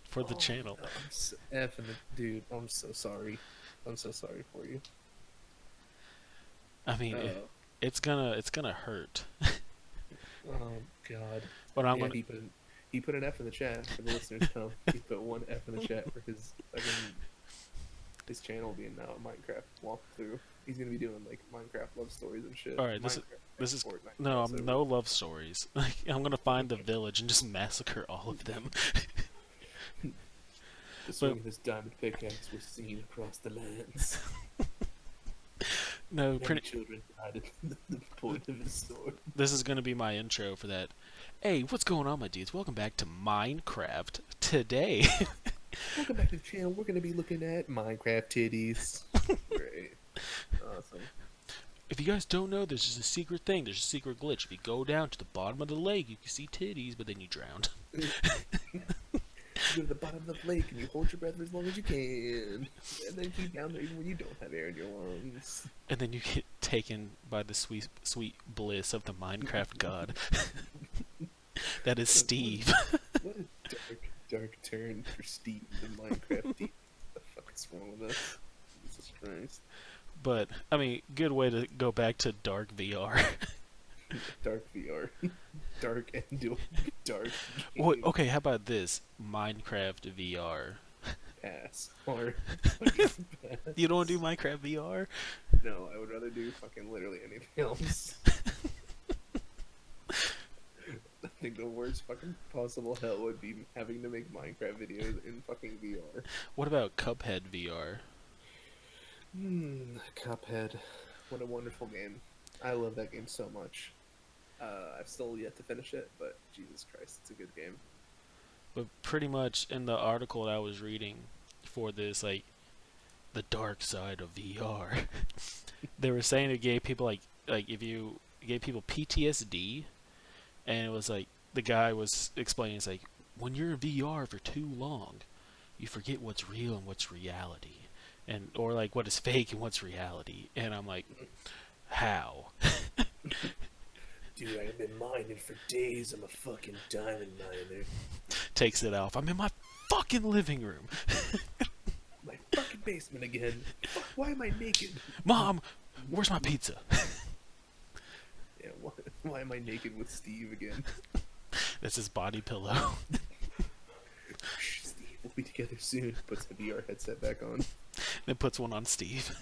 for the oh, channel. no, I'm so effing it, dude. I'm so sorry. I'm so sorry for you. I mean, Uh, it's gonna hurt. Oh God. But I'm Yeah, gonna. he put an F in the chat for the listeners to know. He put one F in the chat for his fucking his channel being now a Minecraft walkthrough. He's gonna be doing like Minecraft love stories and shit. All right, this is Fortnite no, crossover. no love stories. Like, I'm gonna find the village and just massacre all of them. The swing of his diamond pickaxe was seen across the lands. No, Many children died at the point of his sword. this is gonna be my intro for that. Hey, what's going on, my dudes? Welcome back to Minecraft. Today, Welcome back to the channel. We're gonna be looking at Minecraft titties. Great. Awesome. if you guys don't know, there's just a secret thing. There's a secret glitch. If you go down to the bottom of the lake, you can see titties, but then you drown. You go to the bottom of the lake and you hold your breath for as long as you can, and then keep down there even when you don't have air in your lungs. And then you get taken by the sweet, sweet bliss of the Minecraft god. That is What Steve. what a dark turn for Steve in Minecraft. What the fuck is wrong with us? Jesus Christ. But I mean, good way to go back to dark VR. Dark VR. Dark and dark Wait, game. okay, how about this? Minecraft VR. Pass. Or fucking You don't want to do pass. Minecraft VR? No, I would rather do fucking literally anything else. I think the worst fucking possible hell would be having to make Minecraft videos in fucking VR. What about Cuphead VR? Cuphead. What a wonderful game. I love that game so much. I've still yet to finish it, but Jesus Christ, it's a good game. But pretty much in the article that I was reading for this, like, the dark side of VR, they were saying it gave people like if you gave people PTSD, and it was like the guy was explaining it's like when you're in VR for too long, you forget what's real and what's reality, and or like what is fake and what's reality. And I'm like, how? Dude, I've been mining for days. I'm a fucking diamond miner. Takes it off. I'm in my fucking living room. My fucking basement again. Fuck, why am I naked? Mom, where's my pizza? Yeah, why am I naked with Steve again? That's his body pillow. Shh, Steve, we'll be together soon. Puts the VR headset back on. Then puts one on Steve.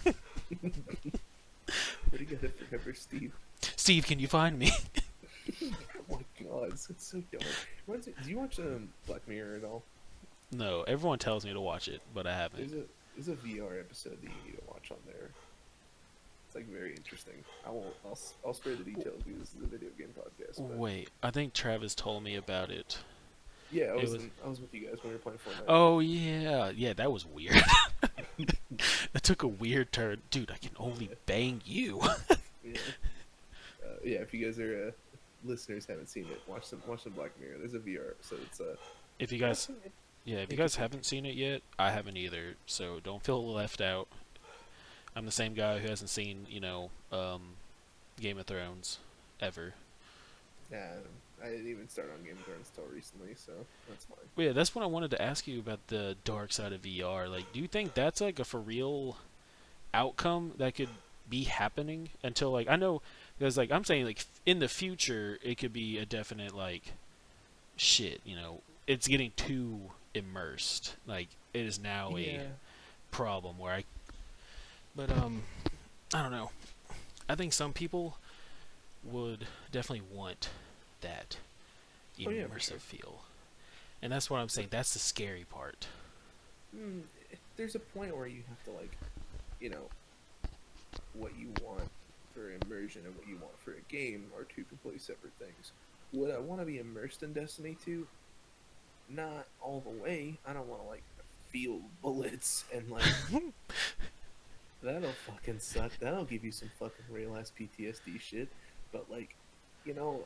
We're together forever, Steve. Steve, can you find me? Oh my god, it's so dark. Do you watch Black Mirror at all? No, everyone tells me to watch it, but I haven't. There's a VR episode that you need to watch on there. It's like very interesting. I'll spare the details because this is a video game podcast. But Wait, I think Travis told me about it. yeah, It was. I was with you guys when we were playing Fortnite. Oh yeah, yeah, that was weird. That took a weird turn, dude. I can only bang you. Yeah, yeah. If you guys are listeners haven't seen it, watch some Black Mirror. There's a VR episode. It's If you guys, watching it. yeah, if you guys haven't seen it yet, I haven't either. So don't feel left out. I'm the same guy who hasn't seen, Game of Thrones ever. Yeah, I didn't even start on Game of Thrones until recently, so that's fine. But yeah, that's what I wanted to ask you about the dark side of VR. Like, do you think that's like a for real outcome that could be happening until like I know because like I'm saying like in the future it could be a definite like shit, it's getting too immersed. Like it is now a Yeah. problem where I don't know. I think some people would definitely want that Oh yeah, for immersive sure. feel. And that's what I'm saying. That's the scary part. Mm, there's a point where you have to like, you know, what you want for immersion and what you want for a game are two completely separate things. Would I want to be immersed in Destiny 2? Not all the way. I don't want to like feel bullets and like that'll fucking suck. That'll give you some fucking real ass PTSD shit. But like, you know,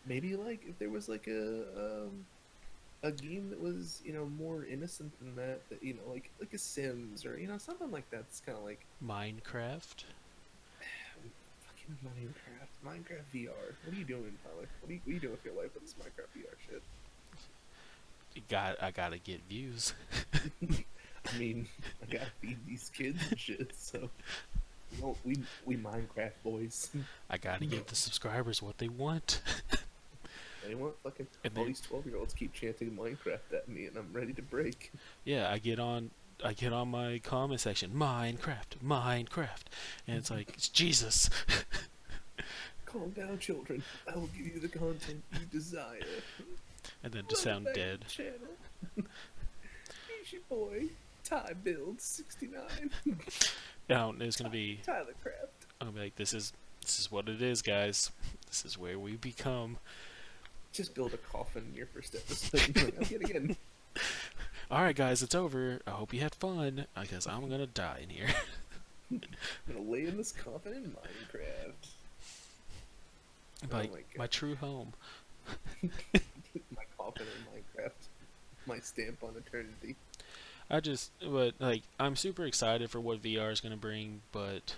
maybe like if there was like a game that was more innocent than that, that like a Sims or something like that. It's kind of like Minecraft. fucking Minecraft VR. What are you doing, Tyler? What are you doing with your life with this Minecraft VR shit? I gotta get views. I mean, I gotta feed these kids and shit. So, we Minecraft boys. I gotta give the subscribers what they want. They want fucking And all they, these 12-year-olds keep chanting Minecraft at me, and I'm ready to break. yeah, I get on my comment section, Minecraft, Minecraft, and it's like it's Jesus. Calm down, children. I will give you the content you desire. And then to sound Welcome back dead. to the channel. He's your boy, Ty Build 69. Yeah, it's gonna be. Tyler Craft. I'm gonna be like, this is what it is, guys. This is where we become. Just build a coffin in your first episode. Like, I'm getting in. All right, guys, it's over. I hope you had fun, because I'm gonna die in here. I'm gonna lay in this coffin in Minecraft. Like my my God. true home. My coffin in Minecraft. My stamp on eternity. But like, I'm super excited for what VR is gonna bring, but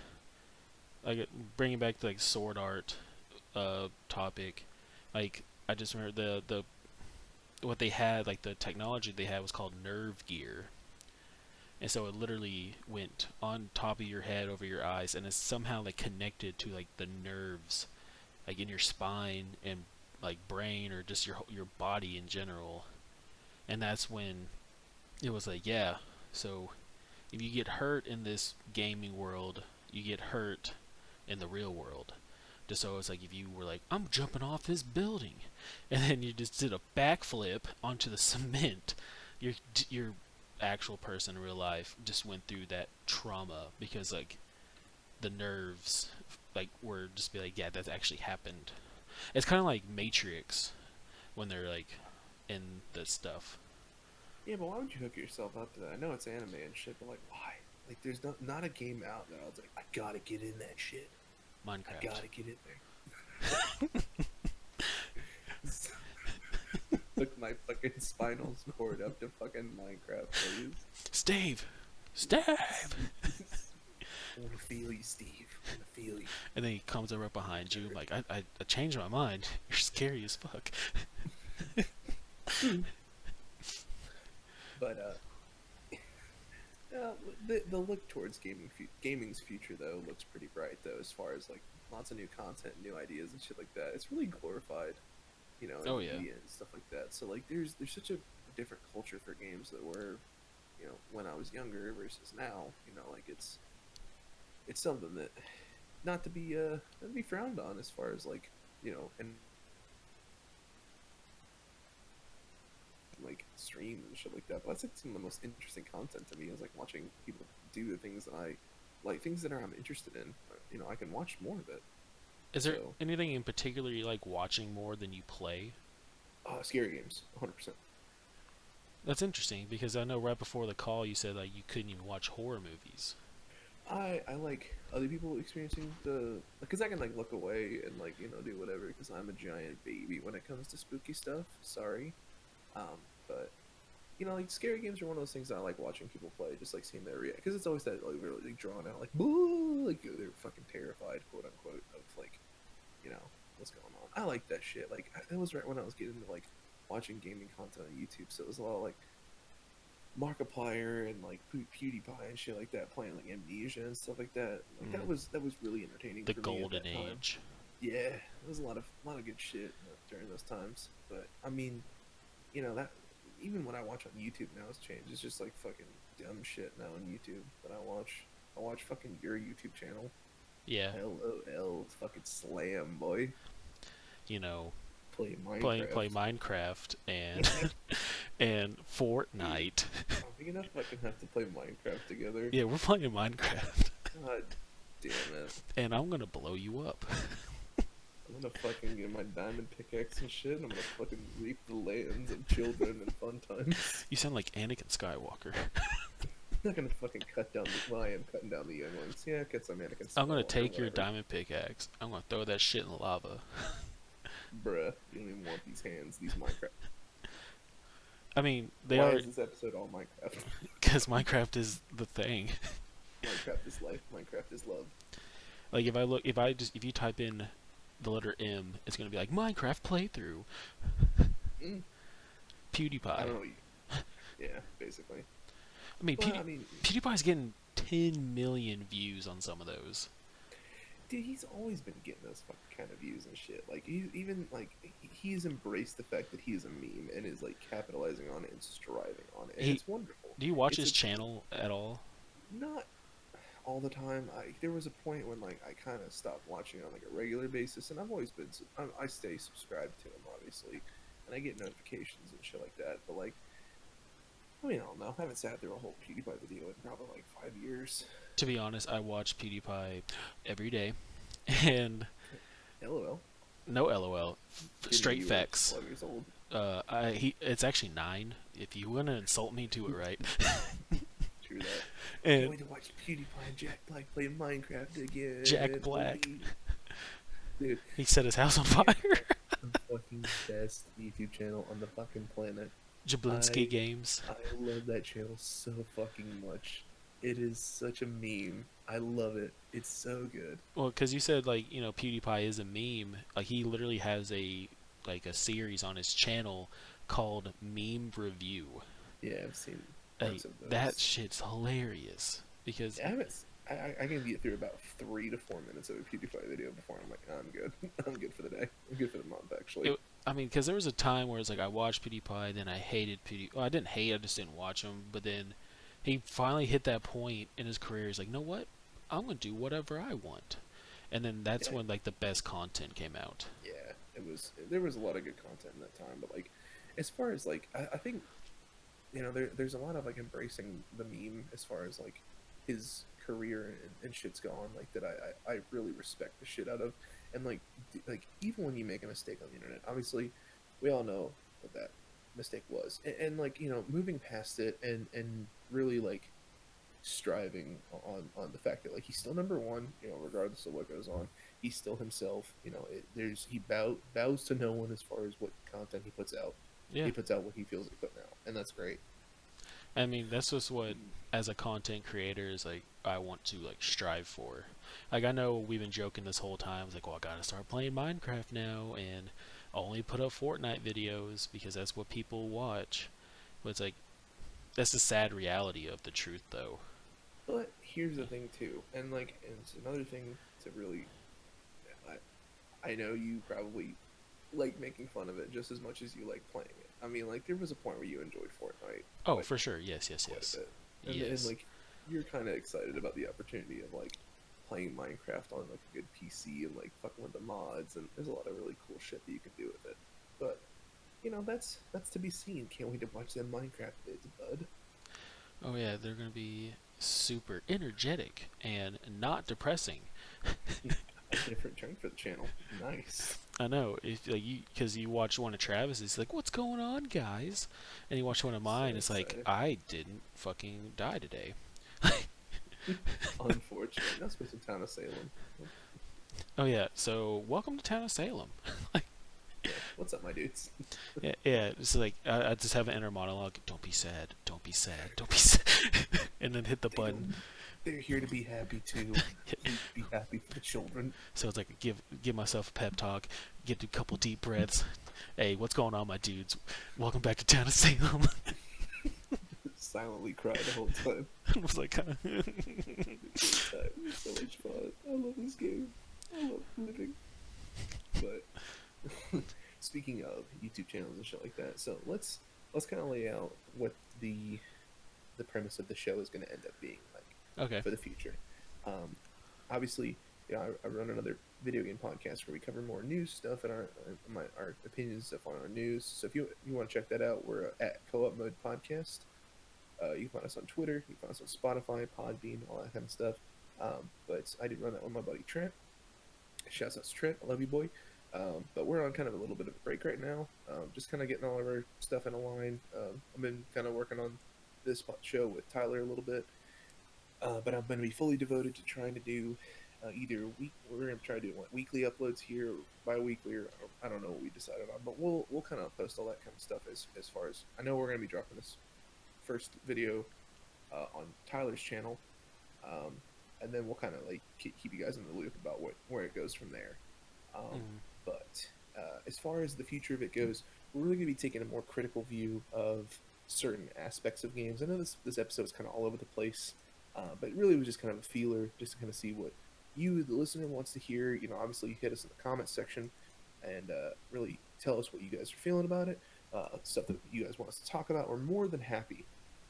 like bringing back the like sword art topic, Like I just remember the what they had, like the technology they had was called nerve gear, and so it literally went on top of your head over your eyes, and it's somehow like connected to like the nerves, like in your spine and like brain or just your body in general. And that's when it was like, yeah, so if you get hurt in this gaming world, you get hurt in the real world. Just so it's like if you were like, I'm jumping off this building, and then you just did a backflip onto the cement, your your actual person in real life just went through that trauma because like the nerves like were just be like, yeah, that actually happened. It's kind of like Matrix when they're like in this stuff. Yeah, but why would you hook yourself up to that? I know it's anime and shit, but like, why? Like, there's not a game out that I was like, I gotta get in that shit. I Minecraft. gotta get in there. Hook my fucking spinal cord up to fucking Minecraft, please. Steve, Steve, I wanna feel you, Steve. I wanna feel you. and then he comes up right behind you like, I changed my mind. You're scary as fuck. But the look towards gaming's future though looks pretty bright though, as far as like lots of new content, new ideas and shit like that. It's really glorified, in Oh yeah. media and stuff like that. So like there's such a different culture for games that were, when I was younger versus now. Like it's something that not to be frowned on, as far as like, and like streams and shit like that. But that's like some of the most interesting content to me, is like watching people do the things that I like, things that I'm interested in. I can watch more of it. Is there So, anything in particular you like watching more than you play? scary games, 100%. That's interesting because I know right before the call you said like you couldn't even watch horror movies. I like other people experiencing because I can like look away and like, do whatever, because I'm a giant baby when it comes to spooky stuff. Sorry, but like scary games are one of those things that I like watching people play, just like seeing their react, because it's always that like really like, drawn out, like boo, like they're fucking terrified, quote unquote, of like, you know what's going on. I like that shit. Like that was right when I was getting into like watching gaming content on YouTube, so it was a lot of like Markiplier and like PewDiePie and shit like that, playing like Amnesia and stuff like that. Like Mm. that was really entertaining The for me at golden that time. age. Yeah, it was a lot of good shit during those times. But I mean, that even what I watch on YouTube now has changed. It's just like fucking dumb shit now on YouTube that I watch. I watch fucking your YouTube channel. Yeah, LOL, fucking slam, boy. you know, Play play Minecraft. Minecraft and Fortnite. Are we gonna fucking have to play Minecraft together? Yeah, we're playing Minecraft, God damn it. and I'm gonna blow you up. I'm gonna fucking get my diamond pickaxe and shit, and I'm gonna fucking reap the lands of children and fun times. You sound like Anakin Skywalker. I'm not gonna fucking cut down well, I am cutting down the young ones. Yeah, get some Anakin I'm gonna Skywalker, take your whatever. diamond pickaxe. I'm gonna throw that shit in the lava. Bruh, you don't even want these hands, these Minecraft. I mean, they Why are is this episode all Minecraft? because Minecraft is the thing. Minecraft is life, Minecraft is love. Like if you type in the letter M, it's gonna be like Minecraft playthrough. Mm, I PewDiePie. don't know. Yeah, basically. I mean, But I mean, PewDiePie's getting 10 million views on some of those. dude, he's always been getting those fucking kind of views and shit. Like he's even like he's embraced the fact that he is a meme and is like capitalizing on it and striving on it, and He, it's wonderful. do you watch It's his a channel at all? not all the time. There was a point when like I kind of stopped watching on like a regular basis, and I've always been I stay subscribed to him, obviously, and I get notifications and shit like that. But like, I mean, I don't know. I haven't sat through a whole PewDiePie video in probably like 5 years. To be honest, I watch PewDiePie every day, and LOL. no LOL, Kidding, straight you were facts. 12 years old. It's actually 9. If you want to insult me, do it right. True that. Can't And wait to watch PewDiePie and Jack Black play Minecraft again. Jack Black, Dude, he set his house on fire. the fucking best YouTube channel on the fucking planet. Jablinski Games. I love that channel so fucking much. It is such a meme. I love it. It's so good. Well, because you said like PewDiePie is a meme. Like he literally has a like a series on his channel called Meme Review. Yeah, I've seen Like parts of that those. shit's hilarious because Yeah, I haven't. I can get through about 3 to 4 minutes of a PewDiePie video before I'm like, "Oh, I'm good. I'm good for the day. I'm good for the month, actually." it, I mean, because there was a time where it's like I watched PewDiePie, then I hated PewDiePie. Well, I didn't hate, I just didn't watch him. But then he finally hit that point in his career. He's like, you know what? I'm gonna do whatever I want. And then that's Yeah, when like the best content came out. yeah. It was. There was a lot of good content in that time, but like, as far as like, I think there's a lot of like embracing the meme as far as like his career and shit's gone like that I really respect the shit out of. And like like even when you make a mistake on the internet, obviously we all know what that mistake was, and like moving past it and really like striving on the fact that like he's still number one, regardless of what goes on. He's still himself. He bows to no one as far as what content he puts out. Yeah, He puts out what he feels like putting out, and that's great. I mean that's just what as a content creator is like I want to like strive for. Like I know we've been joking this whole time. It's like, well, I gotta start playing Minecraft now and only put up Fortnite videos because that's what people watch. But it's like that's the sad reality of the truth, though. But here's the thing too, and like, and it's another thing to really, I know you probably like making fun of it just as much as you like playing it. I mean, like there was a point where you enjoyed Fortnite Oh, quite for sure. Yes, yes, quite a yes, bit, and yes. like you're kind of excited about the opportunity of like playing Minecraft on like a good PC and like fucking with the mods, and there's a lot of really cool shit that you can do with it. But that's to be seen. Can't wait to watch them Minecraft vids, bud. Oh yeah, they're gonna be super energetic and not depressing. A different turn for the channel. Nice. I know if like you because you watch one of Travis, it's like, what's going on, guys? And you watch one of So mine, it's like, excited. I didn't fucking die today. Unfortunately, not supposed to town of Salem. Oh yeah, so welcome to town of Salem. Yeah, what's up, my dudes? Yeah, yeah. It's like I just have an inner monologue. Don't be sad. Don't be sad. Don't be sad. And then hit the They button. don't. They're here to be happy too. Please be happy for the children. So it's like give myself a pep talk, get a couple deep breaths. Hey, what's going on, my dudes? Welcome back to town of Salem. Silently cry the whole time. I was like, It's a good time. It's so much fun. I love this game. I love living. But speaking of YouTube channels and shit like that, so let's kind of lay out what the premise of the show is going to end up being like okay, for the future. Um, Obviously, I run another video game podcast where we cover more news stuff and our opinions and stuff on our news. So if you want to check that out, we're at Co-op Mode Podcast. You can find us on Twitter. You can find us on Spotify, Podbean, all that kind of stuff. But I did run that with my buddy Trent. Shouts out to Trent. I love you, boy. But we're on kind of a little bit of a break right now. Just kind of getting all of our stuff in a line. I've been kind of working on this show with Tyler a little bit. But I'm going to be fully devoted to trying to do either week. We're going to try to do weekly uploads here, or bi-weekly, or I don't know what we decided on. But we'll kind of post all that kind of stuff as far as I know. We're going to be dropping this first video on Tyler's channel, um, and then we'll kind of like keep you guys in the loop about where it goes from there. Um, mm, but as far as the future of it goes, we're really going to be taking a more critical view of certain aspects of games. I know this episode is kind of all over the place, but it really was just kind of a feeler, just to kind of see what you, the listener, wants to hear. Obviously, you hit us in the comments section and really tell us what you guys are feeling about it. Stuff that you guys want us to talk about. We're more than happy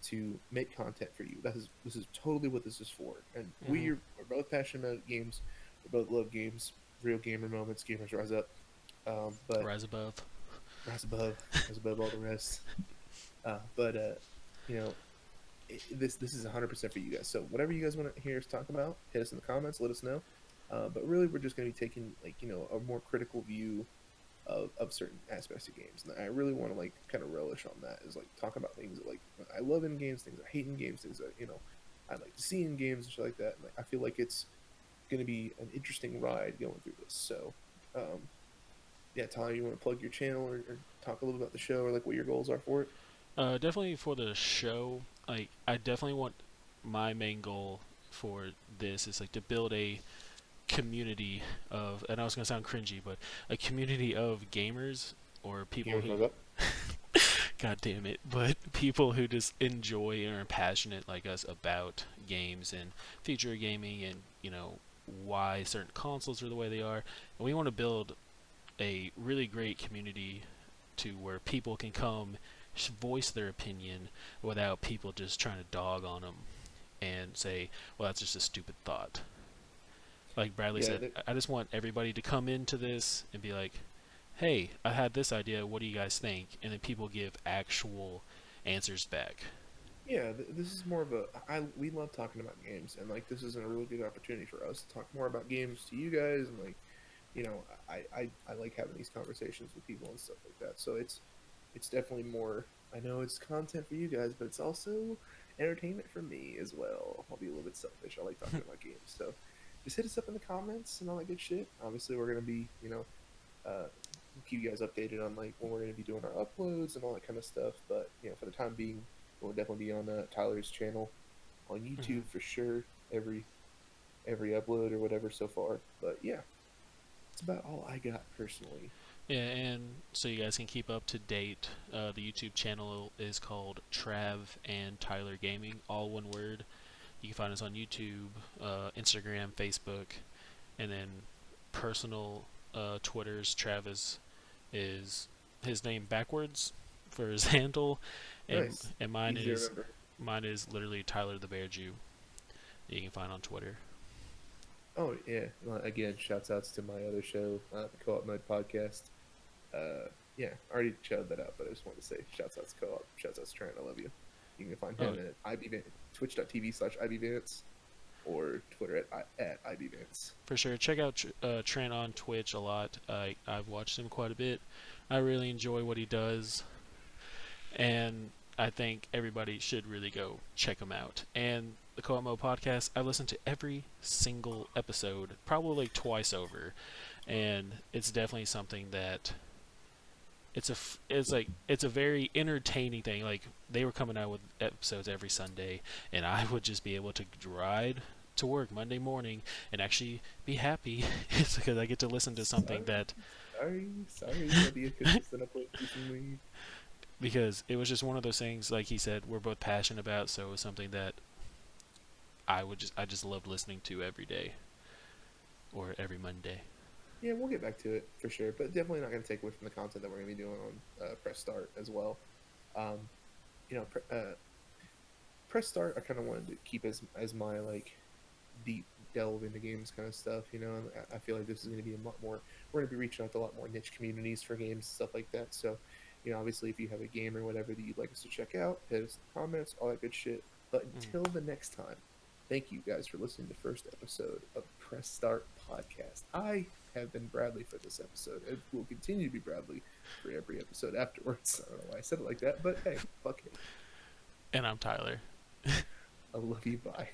to make content for you. This is totally what this is for. And mm, we're both passionate about games. We both love games. Real gamer moments. Gamers rise up. But rise above. rise above all the rest. But you know, this is 100% for you guys. So whatever you guys want to hear us talk about, hit us in the comments. Let us know. But really, we're just going to be taking like a more critical view of certain aspects of games, and I really want to like kind of relish on that. Is like talk about things that like I love in games, things I hate in games, things that I'd like to see in games and shit like that. And like, I feel like it's going to be an interesting ride going through this. So, yeah, Tyler, you want to plug your channel or talk a little about the show or like what your goals are for it? Definitely for the show. Like, I definitely want my main goal for this is like to build a community of, and I was gonna sound cringy, but a community of gamers or people Here's who, what's up. god damn it, but people who just enjoy and are passionate like us about games and future gaming and, why certain consoles are the way they are. And we want to build a really great community to where people can come voice their opinion without people just trying to dog on them and say, well, that's just a stupid thought. Like Bradley Yeah, said, I just want everybody to come into this and be like, hey, I had this idea. What do you guys think? And then people give actual answers back. yeah. This is more of a. We love talking about games, and like this is a really good opportunity for us to talk more about games to you guys, and like, I like having these conversations with people and stuff like that. So it's definitely more. I know it's content for you guys, but it's also entertainment for me as well. I'll be a little bit selfish. I like talking about games, so just hit us up in the comments and all that good shit. Obviously, we're gonna be, uh, keep you guys updated on like when we're gonna be doing our uploads and all that kind of stuff. But for the time being, we'll definitely be on Tyler's channel on Mm-hmm. YouTube for sure. Every upload or whatever so far. But yeah, that's about all I got personally. Yeah, and so you guys can keep up to date. The YouTube channel is called Trav and Tyler Gaming, all one word. You can find us on YouTube, Instagram, Facebook, and then personal Twitters. Travis is his name backwards for his handle, and Nice, and mine easy to is remember. mine is literally Tyler the Bear Jew. That you can find on Twitter. Oh yeah, well, again, shouts outs to my other show, the Co-op Mode Podcast. Yeah, I already shouted that out, but I just wanted to say shouts outs to Co-op, shouts outs to Trent, I love you. You can find Oh, him at twitch.tv/IBVance or Twitter at IBVance. for sure. Check out Trent on Twitch a lot. I've watched him quite a bit. I really enjoy what he does, and I think everybody should really go check him out. And the Co-op Mode podcast, I listened to every single episode, probably like twice over, and it's definitely something that it's a very entertaining thing. Like they were coming out with episodes every Sunday, and I would just be able to ride to work Monday morning and actually be happy. It's because I get to listen to something Sorry, that sorry, you gotta be a consistent upload recently. because it was just one of those things. Like he said, we're both passionate about, so it was something that I just loved listening to every day or every Monday. Yeah, we'll get back to it for sure, but definitely not gonna take away from the content that we're gonna be doing on Press Start as well. Um, Press Start, I kind of wanted to keep as my like deep delve into games kind of stuff. And I feel like this is going to be a lot more. We're going to be reaching out to a lot more niche communities for games, stuff like that. So, obviously, if you have a game or whatever that you'd like us to check out, hit us in the comments, all that good shit. But Mm. until the next time, thank you guys for listening to the first episode of Press Start Podcast. I have been Bradley for this episode. It will continue to be Bradley for every episode afterwards. I don't know why I said it like that, but hey, fuck it. And I'm Tyler. I love you. Bye.